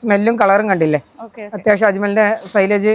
സ്മെല്ലും കളറും കണ്ടില്ലേ? അത്യാവശ്യം അജ്മലിന്റെ സൈലേജ്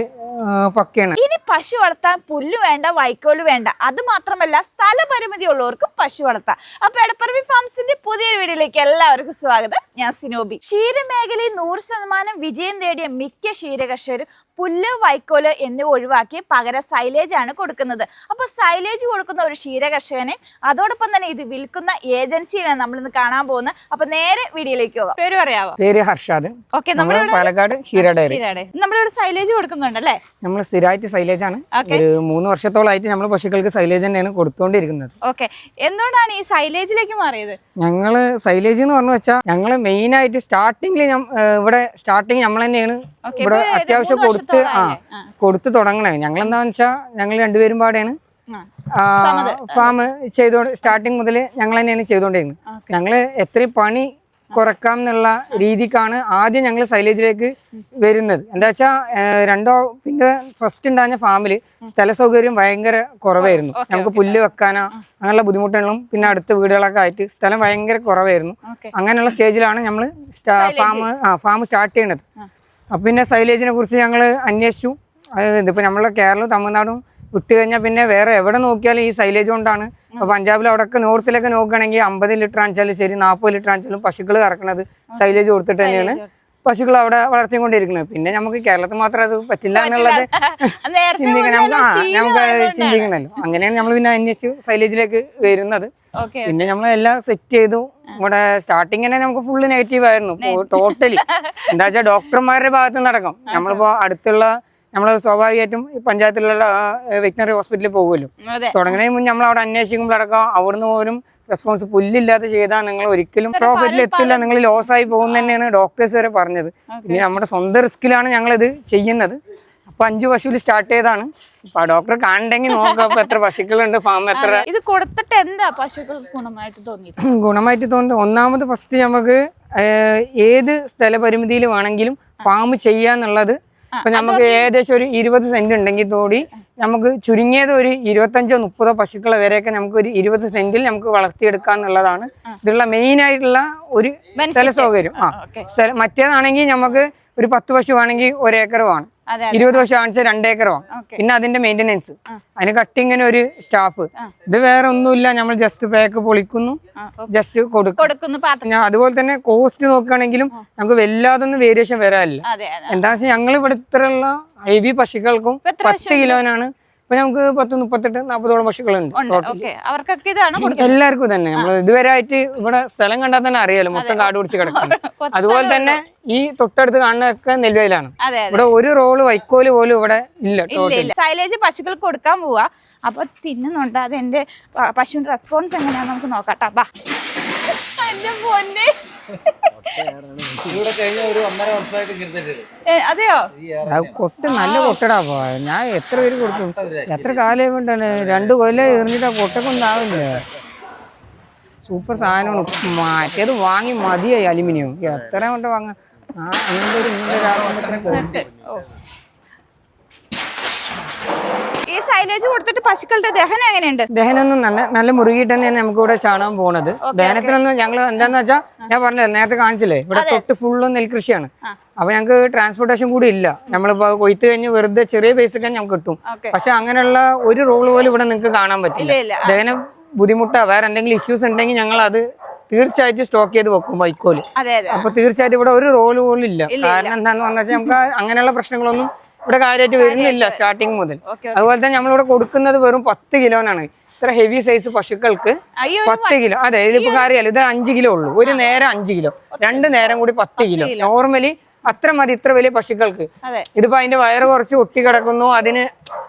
പക്കയാണ്. ഇനി പശു വളർത്താൻ പുല്ല് വേണ്ട, വൈക്കോല് വേണ്ട, അത് മാത്രമല്ല സ്ഥലപരിമിതി ഉള്ളവർക്കും പശു വളർത്താം. അപ്പൊ എടപ്പറമ്പ് ഫാംസിന്റെ പുതിയൊരു വീഡിയോയിലേക്ക് എല്ലാവർക്കും സ്വാഗതം. ഞാൻ സിനോബി. ക്ഷീരമേഖലയിൽ 100% വിജയം നേടിയ മിക്ക ക്ഷീരകർഷകരും പുല്ല്, വൈക്കോല് എന്നിവ ഒഴിവാക്കി പകരം സൈലേജ് ആണ് കൊടുക്കുന്നത്. അപ്പൊ സൈലേജ് കൊടുക്കുന്ന ഒരു ക്ഷീരകർഷകനെ അതോടൊപ്പം തന്നെ ഇത് വിൽക്കുന്ന ഏജൻസിയാണ് നമ്മൾ ഇന്ന് കാണാൻ പോകുന്നത്. അപ്പൊ നേരെ വീഡിയോയിലേക്ക് പോകാം. പേര് പറയാമോ? പേര് ഹർഷാദ്. ഓക്കെ, നമ്മുടെ പാലക്കാട് ക്ഷീരഡയറി. നമ്മളിവിടെ സൈലേജ് കൊടുക്കുന്നുണ്ടല്ലേ? നമ്മൾ സ്ഥിരമായിട്ട് സൈലേജ് ആണ്. ഒരു 3 വർഷത്തോളായിട്ട് നമ്മൾ പശുക്കൾക്ക് സൈലേജ് തന്നെയാണ് കൊടുത്തുകൊണ്ടിരിക്കുന്നത്. ഓക്കെ, എന്തുകൊണ്ടാണ് ഈ സൈലേജിലേക്ക് മാറിയത്? ഞങ്ങള് സൈലേജ് എന്ന് പറഞ്ഞു വെച്ചാൽ ഞങ്ങള് മെയിൻ ആയിട്ട് സ്റ്റാർട്ടിങ്ങില് ഇവിടെ സ്റ്റാർട്ടിങ് നമ്മൾ തന്നെയാണ് ഇവിടെ അത്യാവശ്യം കൊടുത്ത് തുടങ്ങണേ. ഞങ്ങൾ എന്താന്ന് വെച്ചാൽ ഞങ്ങൾ രണ്ടുപേരും പാടെയാണ് ഫാം സ്റ്റാർട്ടിങ് മുതൽ ഞങ്ങൾ തന്നെയാണ് ചെയ്തുകൊണ്ടിരിക്കുന്നത്. ഞങ്ങള് എത്രയും പണി കുറക്കാം എന്നുള്ള രീതിക്കാണ് ആദ്യം ഞങ്ങൾ സൈലേജിലേക്ക് വരുന്നത്. എന്താ വെച്ചാൽ പിന്നെ ഫസ്റ്റ് ഉണ്ടാകുന്ന ഫാമില് സ്ഥല സൗകര്യം ഭയങ്കര കുറവായിരുന്നു. നമുക്ക് പുല്ല് വെക്കാനോ അങ്ങനെയുള്ള ബുദ്ധിമുട്ടുകളും പിന്നെ അടുത്ത വീടുകളൊക്കെ ആയിട്ട് സ്ഥലം ഭയങ്കര കുറവായിരുന്നു. അങ്ങനെയുള്ള സ്റ്റേജിലാണ് നമ്മൾ ഫാം സ്റ്റാർട്ട് ചെയ്യണത്. അപ്പം പിന്നെ സൈലേജിനെ കുറിച്ച് ഞങ്ങൾ അന്വേഷിച്ചു. ഇതിപ്പോൾ നമ്മളെ കേരളവും തമിഴ്നാടും വിട്ട് കഴിഞ്ഞാൽ പിന്നെ വേറെ എവിടെ നോക്കിയാലും ഈ സൈലേജ് കൊണ്ടാണ്. അപ്പോൾ പഞ്ചാബിൽ അവിടെയൊക്കെ നോർത്തിലൊക്കെ നോക്കുകയാണെങ്കിൽ 50 ലിറ്റർ ആണെച്ചാലും ശരി, 40 ലിറ്റർ ആണെച്ചാലും പശുക്കൾ കറക്കുന്നത് സൈലേജ് കൊടുത്തിട്ട് തന്നെയാണ് പശുക്കൾ അവിടെ വളർത്തിക്കൊണ്ടിരിക്കുന്നത്. പിന്നെ നമുക്ക് കേരളത്തിൽ മാത്രം അത് പറ്റില്ല എന്നുള്ളത് നമുക്ക് ചിന്തിക്കണല്ലോ. അങ്ങനെയാണ് നമ്മൾ പിന്നെ അന്വേഷിച്ച് സൈലേജിലേക്ക് വരുന്നത്. പിന്നെ നമ്മളെല്ലാം സെറ്റ് ചെയ്തു. ഇവിടെ സ്റ്റാർട്ടിങ് തന്നെ നമുക്ക് ഫുള്ള് നെഗറ്റീവ് ആയിരുന്നു ടോട്ടലി. എന്താ വെച്ചാൽ ഡോക്ടർമാരുടെ ഭാഗത്ത് നടക്കും. നമ്മളിപ്പോ അടുത്തുള്ള നമ്മൾ സ്വാഭാവികമായിട്ടും പഞ്ചായത്തിലുള്ള വെറ്റിനറി ഹോസ്പിറ്റലിൽ പോകുമല്ലോ. തുടങ്ങുന്നതിന് മുന്നേ നമ്മൾ അവിടെ അന്വേഷിക്കുമ്പോഴടക്കം അവിടുന്ന് പോലും റെസ്പോൺസ് പുല്ലില്ലാതെ ചെയ്താൽ നിങ്ങൾ ഒരിക്കലും പ്രോഫിറ്റിൽ എത്തില്ല, നിങ്ങൾ ലോസ് ആയി പോകും തന്നെയാണ് ഡോക്ടേഴ്സ് വരെ പറഞ്ഞത്. പിന്നെ നമ്മുടെ സ്വന്തം റിസ്കിലാണ് ഞങ്ങളിത് ചെയ്യുന്നത്. അപ്പൊ 5 പശുവിൽ സ്റ്റാർട്ട് ചെയ്താണ്. അപ്പൊ ആ ഡോക്ടറെ കാണണ്ടെങ്കിൽ നോക്കാം അപ്പൊ എത്ര പശുക്കളുണ്ട്, ഫാം എത്ര. ഇത് കൊടുത്തിട്ട് എന്താ പശുക്കൾക്ക് ഗുണമായിട്ട് തോന്നുന്നത്? ഒന്നാമത് ഫസ്റ്റ് നമുക്ക് ഏത് സ്ഥലപരിമിതിയിൽ വേണമെങ്കിലും ഫാം ചെയ്യാന്നുള്ളത്. അപ്പൊ നമുക്ക് ഏകദേശം ഒരു 20 സെന്റ് ഉണ്ടെങ്കിൽ കൂടി നമുക്ക് ചുരുങ്ങിയത് ഒരു 25-30 പശുക്കളെ വരെയൊക്കെ നമുക്ക് ഒരു 20 സെന്റിൽ നമുക്ക് വളർത്തിയെടുക്കാന്നുള്ളതാണ് ഇതിലുള്ള മെയിൻ ആയിട്ടുള്ള ഒരു സ്ഥല സൗകര്യം. മറ്റേതാണെങ്കിൽ നമുക്ക് ഒരു 10 പശു ആണെങ്കിൽ 1 ഏക്കർ വേണം, 20 പശു ആണെങ്കിൽ 2 ഏക്കർ വേണം. പിന്നെ അതിന്റെ മെയിൻ്റെനൻസ്, അതിന് കട്ടിങ്ങിന് ഒരു സ്റ്റാഫ്. ഇത് വേറെ ഒന്നുമില്ല, നമ്മൾ ജസ്റ്റ് പാക്ക് പൊളിക്കുന്നു, ജസ്റ്റ് കൊടുക്കുന്നു. അതുപോലെ തന്നെ കോസ്റ്റ് നോക്കുകയാണെങ്കിലും നമുക്ക് വല്ലാതൊന്നും വേരിയേഷൻ വരാനില്ല. എന്താ വെച്ചാൽ ഞങ്ങൾ ഇവിടെ ഇത്രയുള്ള ഹെവി പശുക്കൾക്കും 10 കിലോനാണ്. ഇപ്പൊ നമുക്ക് 38-40 പശുക്കളുണ്ട്. എല്ലാവർക്കും തന്നെ നമ്മൾ ഇതുവരെ ആയിട്ട് ഇവിടെ സ്ഥലം കണ്ടാൽ തന്നെ അറിയാലോ, മൊത്തം കാട് പിടിച്ച് കിടക്കുന്നു. അതുപോലെ തന്നെ ഈ തൊട്ടടുത്ത് കാണുന്നതൊക്കെ നെല്ലുവയലാണ്. ഇവിടെ ഒരു റോള് വൈക്കോല് പോലും ഇവിടെ ഇല്ല. സൈലേജ് പശുക്കൾക്ക് കൊടുക്കാൻ പോവാ. അപ്പൊ തിന്നുന്നുണ്ട്. അത് എന്റെ പശുവിന്റെ റെസ്പോൺസ് എങ്ങനെയാന്ന് നമുക്ക് നോക്കാട്ടാ. അതെയോ? കൊട്ട് നല്ല കൊട്ടടാ. ഞാൻ എത്ര പേര് കൊടുക്കും, എത്ര കാലം കൊണ്ടാണ് 2 കൊല്ലം എറിഞ്ഞിട്ട് കൊട്ടൊക്കെ ഒന്നും ആവില്ല. സൂപ്പർ സാധനമാണ്. മറ്റേത് വാങ്ങി മതിയായി അലുമിനിയം. എത്ര കൊണ്ട് വാങ്ങാം? ഈ സൈലേജ് കൊടുത്തിട്ട് പശുക്കളുടെ ദഹനം എങ്ങനെയുണ്ട്? ദഹനൊന്നും നല്ല മുറുകിയിട്ട് തന്നെയാണ് നമുക്ക് ഇവിടെ ചാണകം പോണത്. ദഹനത്തിനൊന്നും ഞങ്ങൾ എന്താന്ന് വെച്ചാൽ ഞാൻ പറഞ്ഞത് നേരത്തെ കാണിച്ചില്ലേ, ഇവിടെ തൊട്ട് ഫുള്ളും നെൽകൃഷിയാണ്. അപ്പൊ ഞങ്ങൾക്ക് ട്രാൻസ്പോർട്ടേഷൻ കൂടി ഇല്ല. നമ്മളിപ്പോ കൊയ്ത്ത് കഴിഞ്ഞ് വെറുതെ ചെറിയ പൈസക്ക് ഞങ്ങൾക്ക് കിട്ടും. പക്ഷെ അങ്ങനെയുള്ള ഒരു റോള് പോലും ഇവിടെ നിങ്ങൾക്ക് കാണാൻ പറ്റില്ല. ദഹനം ബുദ്ധിമുട്ടാ. വേറെ എന്തെങ്കിലും ഇഷ്യൂസ് ഉണ്ടെങ്കിൽ ഞങ്ങൾ അത് തീർച്ചയായിട്ടും സ്റ്റോക്ക് ചെയ്ത് വെക്കും വൈക്കോല്. അപ്പൊ തീർച്ചയായിട്ടും ഇവിടെ ഒരു റോള് പോലും ഇല്ല. കാരണം എന്താന്ന് പറഞ്ഞാൽ നമുക്ക് അങ്ങനെയുള്ള പ്രശ്നങ്ങളൊന്നും ഇവിടെ കാര്യമായിട്ട് വരുന്നില്ല സ്റ്റാർട്ടിങ് മുതൽ. അതുപോലെ തന്നെ നമ്മളിവിടെ കൊടുക്കുന്നത് വെറും 10 കിലോനാണ്. ഇത്ര ഹെവി സൈസ് പശുക്കൾക്ക് 10 കിലോ. അതെ, ഇതിപ്പോ കാര്യമല്ല, ഇത് 5 കിലോ ഉള്ളൂ. ഒരു നേരം 5 കിലോ, 2 നേരം കൂടി 10 കിലോ. നോർമലി അത്ര മതി ഇത്ര വലിയ പശുക്കൾക്ക്. ഇതിപ്പോ അതിന്റെ വയറ് കുറച്ച് ഒട്ടി കിടക്കുന്നു. അതിന്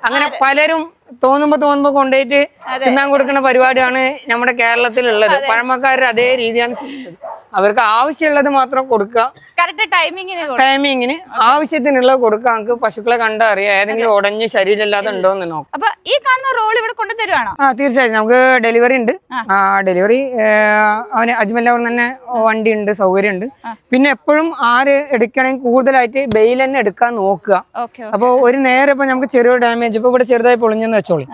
അങ്ങനെ പലരും തോന്നുമ്പോ കൊണ്ടുപോയിട്ട് തിന്നാൻ കൊടുക്കുന്ന പരിപാടിയാണ് നമ്മുടെ കേരളത്തിലുള്ളത്. പഴമക്കാരുടെ അതേ രീതിയാണ് ചെയ്യുന്നത്. അവർക്ക് ആവശ്യമുള്ളത് മാത്രം കൊടുക്കുക. കറക്റ്റ് ടൈമിങ്ങിന് ആവശ്യത്തിനുള്ളത് കൊടുക്കുക. നമുക്ക് പശുക്കളെ കണ്ടറിയാം ഏതെങ്കിലും ഉടഞ്ഞ ശരീരമില്ലാതെ ഉണ്ടോന്ന് നോക്കാം. അപ്പൊ ഈ കാണുന്ന റോൾ ഇവിടെ കൊണ്ടുതരുവാണോ? തീർച്ചയായും നമുക്ക് ഡെലിവറി ഉണ്ട്. ഡെലിവറി അവന് അജ്മലിന്റെ അവിടെ തന്നെ വണ്ടി ഉണ്ട്, സൗകര്യം ഉണ്ട്. പിന്നെ എപ്പോഴും ആര് എടുക്കണമെങ്കിൽ കൂടുതലായിട്ട് ബെയിൽ തന്നെ എടുക്കാൻ നോക്കുക. അപ്പോൾ ഒരു നേരെ ഇപ്പൊ നമുക്ക് ചെറിയൊരു ഡാമേജ് ഇപ്പൊ ഇവിടെ ചെറുതായി പൊളിഞ്ഞെന്ന് വെച്ചോളൂ.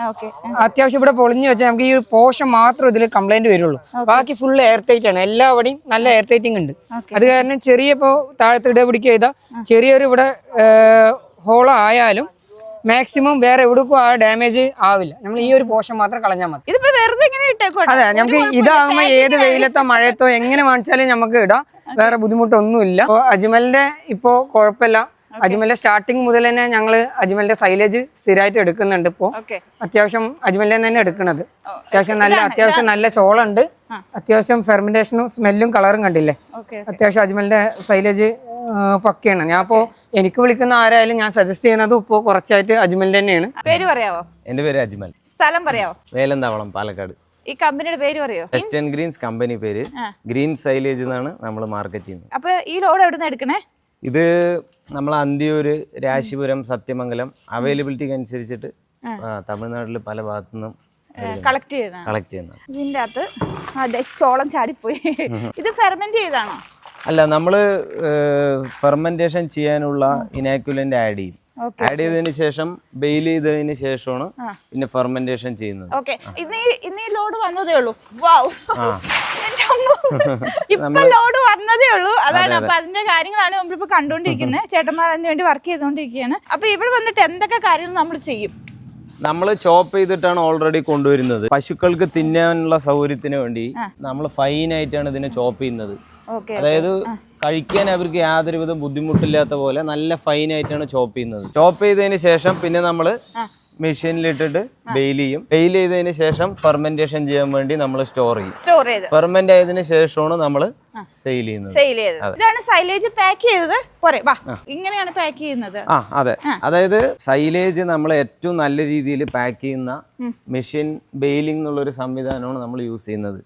അത്യാവശ്യം ഇവിടെ പൊളിഞ്ഞു വെച്ചാൽ നമുക്ക് ഈ ഒരു പോർഷൻ മാത്രം ഇതിൽ കംപ്ലൈന്റ് വരുള്ളൂ. ബാക്കി ഫുൾ എയർ ടൈറ്റ് ആണ്. എല്ലാവടെയും നല്ല എയർ ടൈറ്റിംഗ് ഉണ്ട്. അത് കാരണം ചെറിയ ഇപ്പോൾ താഴത്ത് ഇടപിടിക്കുക ചെയ്താൽ ചെറിയൊരു ഇവിടെ ഹോളോ ആയാലും മാക്സിമം വേറെ എവിടേക്കും ആ ഡാമേജ് ആവില്ല. നമ്മൾ ഈ ഒരു പോർഷൻ മാത്രം കളഞ്ഞാൽ മതി. അതെ, നമുക്ക് ഇതാകുമ്പോൾ ഏത് വെയിലത്തോ മഴയത്തോ എങ്ങനെ വാങ്ങിച്ചാലും നമുക്ക് ഇടാം. വേറെ ബുദ്ധിമുട്ടൊന്നുമില്ല. അപ്പോൾ അജ്മലിന്റെ ഇപ്പോ കുഴപ്പമില്ല. അജ്മലിന്റെ സ്റ്റാർട്ടിങ് മുതൽ തന്നെ ഞങ്ങള് അജ്മലിന്റെ സൈലേജ് സ്ഥിരമായിട്ട് എടുക്കുന്നുണ്ട്. ഇപ്പോ അത്യാവശ്യം അജ്മലിന്റെ തന്നെ എടുക്കുന്നത്. അത്യാവശ്യം നല്ല ചോളുണ്ട്. അത്യാവശ്യം ഫെർമെന്റേഷനും സ്മെല്ലും കളറും കണ്ടില്ലേ. അത്യാവശ്യം അജ്മലിന്റെ സൈലേജ് പക്കയാണ്. ഞാൻ ഇപ്പോ എനിക്ക് വിളിക്കുന്ന ആരായാലും ഞാൻ സജസ്റ്റ് ചെയ്യുന്നത് ഇപ്പോ കുറച്ചായിട്ട് അജ്മലിന്റെ തന്നെയാണ്. പേര് പറയാവോ? എന്റെ പേര് അജ്മൽ. സ്ഥലം പറയാവോ? വേലന്താവളം, പാലക്കാട്. ഈ കമ്പനിയുടെ പേര് പറയോ? വെസ്റ്റേൺ ഗ്രീൻസ് കമ്പനി പേര്. ഗ്രീൻ സൈലേജ് എന്നാണ് നമ്മൾ മാർക്കറ്റ് ചെയ്യുന്നത്. അപ്പൊ ഈ ലോഡ് എവിടുന്ന് എടുക്കണേ? ഇത് നമ്മൾ അന്തിയൂര്, രാശിപുരം, സത്യമംഗലം അവൈലബിലിറ്റിക്ക് അനുസരിച്ചിട്ട് തമിഴ്നാട്ടിൽ പല ഭാഗത്തുനിന്നും കളക്ട് ചെയ്യുന്ന. ഇതിന്റെ അകത്ത് അതെ ചോളം ചാടിപ്പോയി. ഇത് ഫെർമെന്റ് ചെയ്താണോ? അല്ല, നമ്മൾ ഫെർമെന്റേഷൻ ചെയ്യാനുള്ള ഇനാക്യുലന്റ് ആഡ് ചെയ്യും. ആഡ് ചെയ്തതിന് ശേഷം ബെയിൽ ചെയ്തതിന് ശേഷമാണ് പിന്നെ ഫെർമെന്റേഷൻ ചെയ്യുന്നത്. ഇന്ന് ഈ ലോഡ് വന്നതേ ഉള്ളൂ. ലോഡ് വന്നതേ ഉള്ളൂ. അതാണ്. അപ്പൊ അതിന്റെ കാര്യങ്ങളാണ് നമ്മളിപ്പോ കണ്ടോണ്ടിരിക്കുന്നത്. ചേട്ടന്മാർ അതിന് വേണ്ടി വർക്ക് ചെയ്തോണ്ടിരിക്കുകയാണ്. അപ്പൊ ഇവിടെ വന്നിട്ട് എന്തൊക്കെ കാര്യങ്ങൾ നമ്മൾ ചെയ്യും? നമ്മൾ ചോപ്പ് ചെയ്തിട്ടാണ് ഓൾറെഡി കൊണ്ടുവരുന്നത്. പശുക്കൾക്ക് തിന്നാനുള്ള സൗകര്യത്തിന് വേണ്ടി നമ്മൾ ഫൈനായിട്ടാണ് ഇതിനെ ചോപ്പ് ചെയ്യുന്നത്. അതായത് കഴിക്കാൻ അവർക്ക് യാതൊരുവിധ ബുദ്ധിമുട്ടില്ലാത്ത പോലെ നല്ല ഫൈനായിട്ടാണ് ചോപ്പ് ചെയ്യുന്നത്. ചോപ്പ് ചെയ്തതിന് ശേഷം പിന്നെ നമ്മൾ മെഷീനിലിട്ടിട്ട് ബെയിൽ ചെയ്യും. ബെയിൽ ചെയ്തതിന് ശേഷം ഫെർമെന്റേഷൻ ചെയ്യാൻ വേണ്ടി നമ്മൾ സ്റ്റോർ ചെയ്യും. ഫെർമെന്റ് ആയതിനു ശേഷമാണ് നമ്മൾ സെയിൽ ചെയ്യുന്നത്. ഇതാണ് സൈലേജ് പാക്ക് ചെയ്തത്. ഇങ്ങനെയാണ് പാക്ക് ചെയ്യുന്നത്. അതെ, അതായത് സൈലേജ് നമ്മൾ ഏറ്റവും നല്ല രീതിയിൽ പാക്ക് ചെയ്യുന്ന മെഷീൻ ബെയിലിംഗ് എന്നുള്ളൊരു സംവിധാനമാണ് നമ്മൾ യൂസ് ചെയ്യുന്നത്.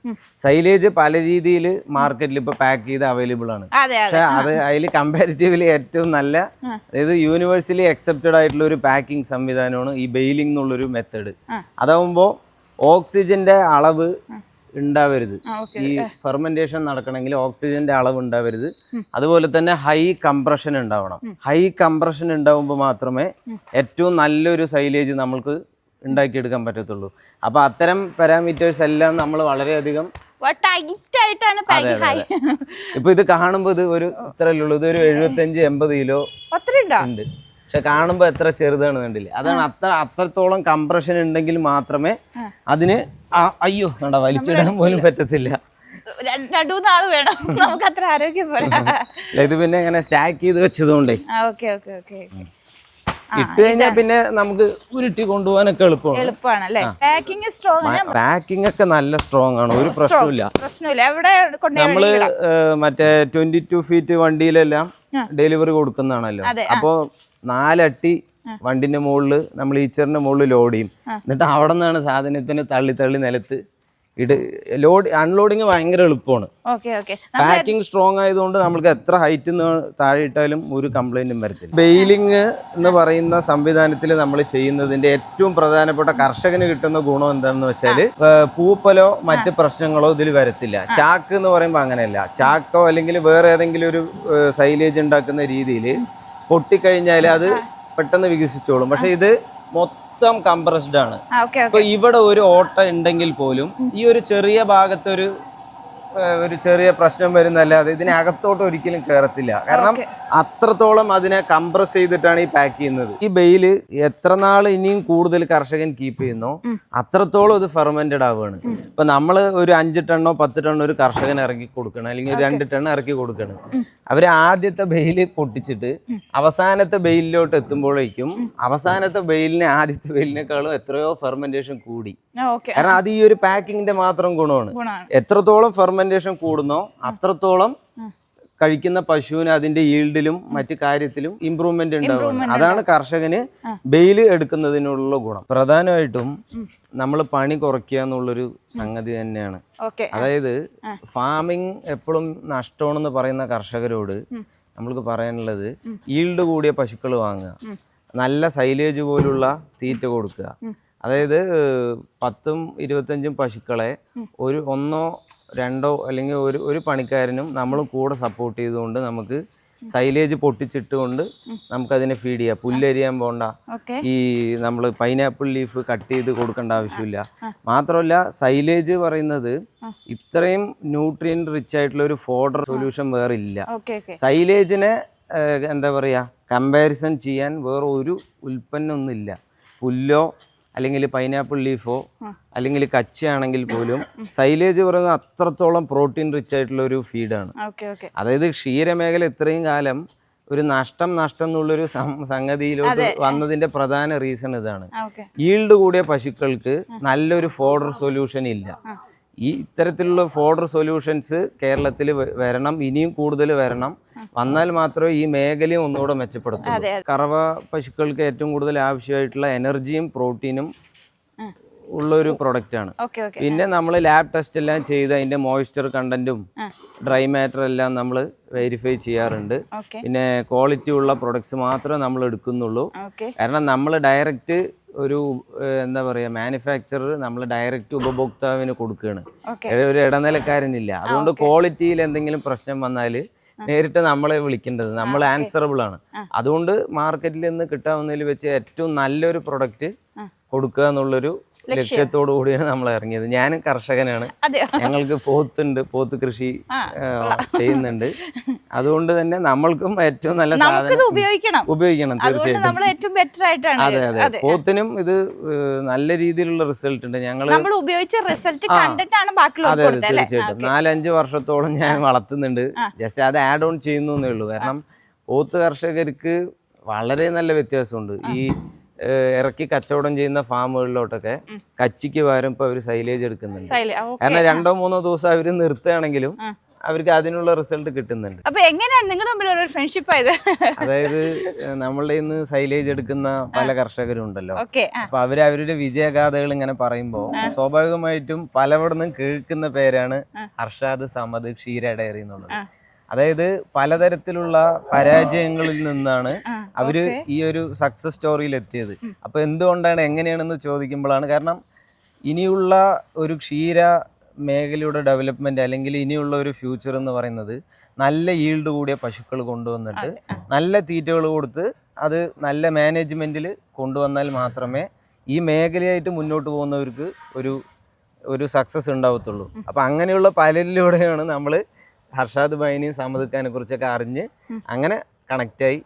സൈലേജ് പല രീതിയിൽ മാർക്കറ്റിൽ ഇപ്പൊ പാക്ക് ചെയ്ത് അവൈലബിൾ ആണ്. പക്ഷെ അത് അതിൽ കമ്പാരിറ്റീവ്ലി ഏറ്റവും നല്ല, അതായത് യൂണിവേഴ്സലി അക്സെപ്റ്റഡ് ആയിട്ടുള്ള ഒരു പാക്കിംഗ് സംവിധാനമാണ് ഈ ബെയിലിംഗ് എന്നുള്ളൊരു മെത്തേഡ്. അതാവുമ്പോൾ ഓക്സിജന്റെ അളവ് ഉണ്ടാവരുത്. ഈ ഫെർമെന്റേഷൻ നടക്കണമെങ്കിൽ ഓക്സിജന്റെ അളവ് ഉണ്ടാവരുത്. അതുപോലെ തന്നെ ഹൈ കംപ്രഷൻ ഉണ്ടാവണം. ഹൈ കംപ്രഷൻ ഉണ്ടാവുമ്പോൾ മാത്രമേ ഏറ്റവും നല്ലൊരു സൈലേജ് നമ്മൾക്ക് ഉണ്ടാക്കിയെടുക്കാൻ പറ്റത്തുള്ളൂ. അപ്പൊ അത്തരം പാരാമീറ്റേഴ്സ് എല്ലാം നമ്മൾ വളരെയധികം ഇപ്പൊ ഇത് കാണുമ്പോൾ ഇത് ഒരു ഇത്രയല്ലേ ഉള്ളൂ. ഇത് ഒരു 75-80 കിലോ ഉണ്ട്. പക്ഷെ കാണുമ്പോൾ എത്ര ചെറുതാണ് കണ്ടില്ലേ. അതാണ് അത്രത്തോളം കംപ്രഷൻ ഉണ്ടെങ്കിൽ മാത്രമേ അതിന് അയ്യോ കണ്ട വലിച്ചിടാൻ പോലും പറ്റത്തില്ല. ഇത് പിന്നെ ഇങ്ങനെ സ്റ്റാക്ക് ചെയ്ത് വെച്ചതുകൊണ്ടേ ഇട്ട് കഴിഞ്ഞാൽ പിന്നെ നമുക്ക് ഉരുട്ടി കൊണ്ടുപോകാനൊക്കെ എളുപ്പമാണ്. പാക്കിംഗ് ഒക്കെ നല്ല സ്ട്രോങ് ആണ്, ഒരു പ്രശ്നമില്ല. നമ്മള് മറ്റേ 22 ഫീറ്റ് വണ്ടിയിലെല്ലാം ഡെലിവറി കൊടുക്കുന്നതാണല്ലോ. അപ്പോ 4 അട്ടി വണ്ടിന്റെ മുകളിൽ നമ്മൾ ഈച്ചറിന്റെ മുകളിൽ ലോഡ് ചെയ്യും. എന്നിട്ട് അവിടെ നിന്നാണ് സാധനത്തിന് തള്ളി നിലത്ത് അൺലോഡിങ് ഭയങ്കര എളുപ്പമാണ്. പാക്കിംഗ് സ്ട്രോങ് ആയതുകൊണ്ട് നമുക്ക് എത്ര ഹൈറ്റ് താഴെ ഇട്ടാലും ഒരു കംപ്ലൈന്റും വരത്തില്ല. ബെയിലിംഗ് എന്ന് പറയുന്ന സംവിധാനത്തിൽ നമ്മൾ ചെയ്യുന്നതിന്റെ ഏറ്റവും പ്രധാനപ്പെട്ട കർഷകന് കിട്ടുന്ന ഗുണം എന്താണെന്ന് വെച്ചാൽ പൂപ്പലോ മറ്റ് പ്രശ്നങ്ങളോ ഇതിൽ വരത്തില്ല. ചാക്ക് എന്ന് പറയുമ്പോൾ അങ്ങനെയല്ല. ചാക്കോ അല്ലെങ്കിൽ വേറെ ഏതെങ്കിലും ഒരു സൈലേജ് ഉണ്ടാക്കുന്ന രീതിയിൽ പൊട്ടിക്കഴിഞ്ഞാൽ അത് പെട്ടെന്ന് വികസിച്ചോളും. പക്ഷെ ഇത് മൊത്തം കംപ്രസ്ഡ് ആണ്. ഇപ്പൊ ഇവിടെ ഒരു ഓട്ട ഉണ്ടെങ്കിൽ പോലും ഈ ഒരു ചെറിയ ഭാഗത്തൊരു ചെറിയ പ്രശ്നം വരുന്നല്ലാതെ ഇതിനകത്തോട്ട് ഒരിക്കലും കയറത്തില്ല. കാരണം അത്രത്തോളം അതിനെ കംപ്രസ് ചെയ്തിട്ടാണ് ഈ പാക്ക് ചെയ്യുന്നത്. ഈ ബെയില് എത്ര നാൾ ഇനിയും കൂടുതൽ കർഷകൻ കീപ്പ് ചെയ്യുന്നോ അത്രത്തോളം ഇത് ഫെർമെന്റഡ് ആവുകയാണ്. ഇപ്പൊ നമ്മള് ഒരു 5 ടണ്ണോ 10 ടണ്ണോ ഒരു കർഷകൻ ഇറക്കി കൊടുക്കണം, അല്ലെങ്കിൽ 2 ടൺ ഇറക്കി കൊടുക്കണം. അവര് ആദ്യത്തെ ബെയില് പൊട്ടിച്ചിട്ട് അവസാനത്തെ ബെയിലിലോട്ട് എത്തുമ്പോഴേക്കും അവസാനത്തെ ബെയിലിനെ ആദ്യത്തെ ബെയിലിനേക്കാളും എത്രയോ ഫെർമെന്റേഷൻ കൂടി. കാരണം അത് ഈ ഒരു പാക്കിങ്ങിന്റെ മാത്രം ഗുണമാണ്. എത്രത്തോളം ഫെർമെന്റേഷൻ കൂടുന്നോ അത്രത്തോളം കഴിക്കുന്ന പശുവിന് അതിന്റെ ഈൽഡിലും മറ്റു കാര്യത്തിലും ഇമ്പ്രൂവ്മെന്റ് ഉണ്ടാവും. അതാണ് കർഷകന് ബെയിൽ എടുക്കുന്നതിനുള്ള ഗുണം. പ്രധാനമായിട്ടും നമ്മൾ പണി കുറയ്ക്കുക എന്നുള്ളൊരു സംഗതി തന്നെയാണ്. അതായത് ഫാമിംഗ് എപ്പോഴും നഷ്ടമാണെന്ന് പറയുന്ന കർഷകരോട് നമ്മൾക്ക് പറയാനുള്ളത് ഈൽഡ് കൂടിയ പശുക്കൾ വാങ്ങുക, നല്ല സൈലേജ് പോലുള്ള തീറ്റ കൊടുക്കുക. അതായത് 10-25 പശുക്കളെ ഒന്നോ രണ്ടോ അല്ലെങ്കിൽ ഒരു പണിക്കാരനും നമ്മളും കൂടെ സപ്പോർട്ട് ചെയ്തുകൊണ്ട് നമുക്ക് സൈലേജ് പൊട്ടിച്ചിട്ടുകൊണ്ട് നമുക്കതിനെ ഫീഡ് ചെയ്യാം. പുല്ലരിയാൻ പോണ്ട, ഈ നമ്മൾ പൈനാപ്പിൾ ലീഫ് കട്ട് ചെയ്ത് കൊടുക്കേണ്ട ആവശ്യമില്ല. മാത്രമല്ല സൈലേജ് പറയുന്നത് ഇത്രയും ന്യൂട്രിയൻ റിച്ച് ആയിട്ടുള്ള ഒരു ഫോഡർ സൊല്യൂഷൻ വേറെ ഇല്ല. സൈലേജിനെ എന്താ പറയുക, കമ്പാരിസൺ ചെയ്യാൻ വേറെ ഒരു ഉൽപ്പന്നമൊന്നുമില്ല. പുല്ലോ അല്ലെങ്കിൽ പൈനാപ്പിൾ ലീഫോ അല്ലെങ്കിൽ കച്ചിയാണെങ്കിൽ പോലും സൈലേജ് പറയുന്നത് അത്രത്തോളം പ്രോട്ടീൻ റിച്ച് ആയിട്ടുള്ള ഒരു ഫീഡാണ്. അതായത് ക്ഷീരമേഖല ഇത്രയും കാലം ഒരു നഷ്ടം എന്നുള്ളൊരു സംഗതിയിലോട്ട് വന്നതിന്റെ പ്രധാന റീസൺ ഇതാണ്. ഈൽഡ് കൂടിയ പശുക്കൾക്ക് നല്ലൊരു ഫോഡർ സൊല്യൂഷൻ ഇല്ല. ഈ ഇത്തരത്തിലുള്ള ഫോഡർ സൊല്യൂഷൻസ് കേരളത്തിൽ വരണം, ഇനിയും കൂടുതൽ വരണം. വന്നാൽ മാത്രമേ ഈ മേഖലയും ഒന്നുകൂടെ മെച്ചപ്പെടുത്തുള്ളൂ. കറവ പശുക്കൾക്ക് ഏറ്റവും കൂടുതൽ ആവശ്യമായിട്ടുള്ള എനർജിയും പ്രോട്ടീനും ഉള്ളൊരു പ്രൊഡക്റ്റാണ്. പിന്നെ നമ്മൾ ലാബ് ടെസ്റ്റ് എല്ലാം ചെയ്ത് അതിന്റെ മോയ്സ്ചർ കണ്ടന്റും ഡ്രൈ മാറ്റർ എല്ലാം നമ്മൾ വെരിഫൈ ചെയ്യാറുണ്ട്. പിന്നെ ക്വാളിറ്റി ഉള്ള പ്രൊഡക്ട്സ് മാത്രമേ നമ്മൾ എടുക്കുന്നുള്ളൂ. കാരണം നമ്മൾ ഡയറക്റ്റ് ഒരു എന്താ പറയുക, മാനുഫാക്ചറർ നമ്മൾ ഡയറക്റ്റ് ഉപഭോക്താവിന് കൊടുക്കുകയാണ്, ഒരു ഇടനിലക്കാരനില്ല. അതുകൊണ്ട് ക്വാളിറ്റിയിൽ എന്തെങ്കിലും പ്രശ്നം വന്നാൽ നേരിട്ട് നമ്മളെ വിളിക്കേണ്ടത്, നമ്മൾ ആൻസറബിൾ ആണ്. അതുകൊണ്ട് മാർക്കറ്റിൽ നിന്ന് കിട്ടാവുന്നതിൽ വെച്ച് ഏറ്റവും നല്ലൊരു പ്രൊഡക്റ്റ് കൊടുക്കുക എന്നുള്ളൊരു ലക്ഷ്യത്തോടു കൂടിയാണ് നമ്മൾ ഇറങ്ങിയത്. ഞാനും കർഷകനാണ്, ഞങ്ങൾക്ക് പോത്തുണ്ട്, പോത്ത് കൃഷി ചെയ്യുന്നുണ്ട്. അതുകൊണ്ട് തന്നെ നമ്മൾക്കും ഏറ്റവും നല്ല സാധനം ഉപയോഗിക്കണം തീർച്ചയായിട്ടും. അതെ അതെ, പോത്തിനും ഇത് നല്ല രീതിയിലുള്ള റിസൾട്ട് ഉണ്ട്. ഞങ്ങൾ അതെ അതെ തീർച്ചയായിട്ടും 4-5 വർഷത്തോളം ഞാൻ വളർത്തുന്നുണ്ട്. ജസ്റ്റ് അത് ആഡ് ഓൺ ചെയ്യുന്നു എന്നേ ഉള്ളൂ. കാരണം പോത്ത് കർഷകർക്ക് വളരെ നല്ല വ്യത്യാസമുണ്ട്. ഈ ഇറക്കി കച്ചവടം ചെയ്യുന്ന ഫാമുകളിലോട്ടൊക്കെ കച്ചിക്ക് പകരം ഇപ്പൊ അവര് സൈലേജ് എടുക്കുന്നുണ്ട്. കാരണം 2-3 ദിവസം അവര് നിർത്തുകയാണെങ്കിലും അവർക്ക് അതിനുള്ള റിസൾട്ട് കിട്ടുന്നുണ്ട്. അപ്പൊ എങ്ങനെയാണ് നിങ്ങൾ തമ്മിൽ ഒരു ഫ്രണ്ട്ഷിപ്പ് ആയത്? അതായത് നമ്മളുടെ ഇന്ന് സൈലേജ് എടുക്കുന്ന പല കർഷകരും ഉണ്ടല്ലോ. അപ്പൊ അവരുടെ വിജയഗാഥകൾ ഇങ്ങനെ പറയുമ്പോ സ്വാഭാവികമായിട്ടും പലവിടുന്നും കേൾക്കുന്ന പേരാണ് അർഷാദ് സമദ് ക്ഷീര ഡയറി എന്നുള്ളത്. അതായത് പലതരത്തിലുള്ള പരാജയങ്ങളിൽ നിന്നാണ് അവര് ഈ ഒരു സക്സസ് സ്റ്റോറിയിൽ എത്തിയത്. അപ്പൊ എന്തുകൊണ്ടാണ്, എങ്ങനെയാണെന്ന് ചോദിക്കുമ്പോഴാണ്, കാരണം ഇനിയുള്ള ഒരു ക്ഷീര മേഖലയുടെ ഡെവലപ്മെന്റ് അല്ലെങ്കിൽ ഇനിയുള്ള ഒരു ഫ്യൂച്ചർ എന്ന് പറയുന്നത് നല്ല ഈൽഡ് കൂടിയ പശുക്കൾ കൊണ്ടുവന്നിട്ട് നല്ല തീറ്റകൾ കൊടുത്ത് അത് നല്ല മാനേജ്മെന്റിൽ കൊണ്ടുവന്നാൽ മാത്രമേ ഈ മേഖലയായിട്ട് മുന്നോട്ട് പോകുന്നവർക്ക് ഒരു സക്സസ് ഉണ്ടാവത്തുള്ളൂ. അപ്പൊ അങ്ങനെയുള്ള പലരിലൂടെയാണ് നമ്മൾ ഹർഷാദ് ഭായിനെയും സമദ് ഖാനെ കുറിച്ചൊക്കെ അറിഞ്ഞ് അങ്ങനെ കണക്റ്റായി,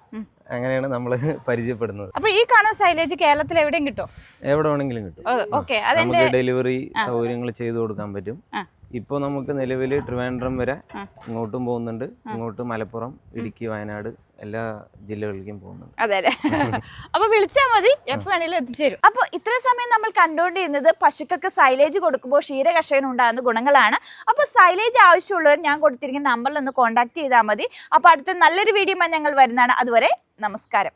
അങ്ങനെയാണ് നമ്മൾ പരിചയപ്പെടുന്നത്. അപ്പൊ ഈ കാണുന്ന സൈലേജ് കേരളത്തിൽ എവിടെയും കിട്ടും? എവിടെ വേണമെങ്കിലും കിട്ടും. നമുക്ക് ഡെലിവറി സൗകര്യങ്ങൾ ചെയ്തു കൊടുക്കാൻ പറ്റും. ഇപ്പോൾ നമുക്ക് നിലവിൽ ട്രിവാൻഡ്രം വരെ ഇങ്ങോട്ടും പോകുന്നുണ്ട്, ഇങ്ങോട്ട് മലപ്പുറം, ഇടുക്കി, വയനാട് എല്ലാ ജില്ലകളിലേക്കും പോകുന്നുണ്ട്. അതെ അതെ. അപ്പൊ വിളിച്ചാൽ മതി, എപ്പോ വേണേലും എത്തിച്ചേരും. അപ്പൊ ഇത്ര സമയം നമ്മൾ കണ്ടുകൊണ്ടിരുന്നത് പശുക്കൾക്ക് സൈലേജ് കൊടുക്കുമ്പോൾ ക്ഷീര കർഷകന് ഉണ്ടാകുന്ന ഗുണങ്ങളാണ്. അപ്പൊ സൈലേജ് ആവശ്യമുള്ളവർ ഞാൻ കൊടുത്തിരിക്കുന്ന നമ്പറിൽ ഒന്ന് കോൺടാക്ട് ചെയ്താൽ മതി. അപ്പൊ അടുത്ത നല്ലൊരു വീഡിയോ ഞങ്ങൾ വരുന്നതാണ്. അതുവരെ നമസ്കാരം.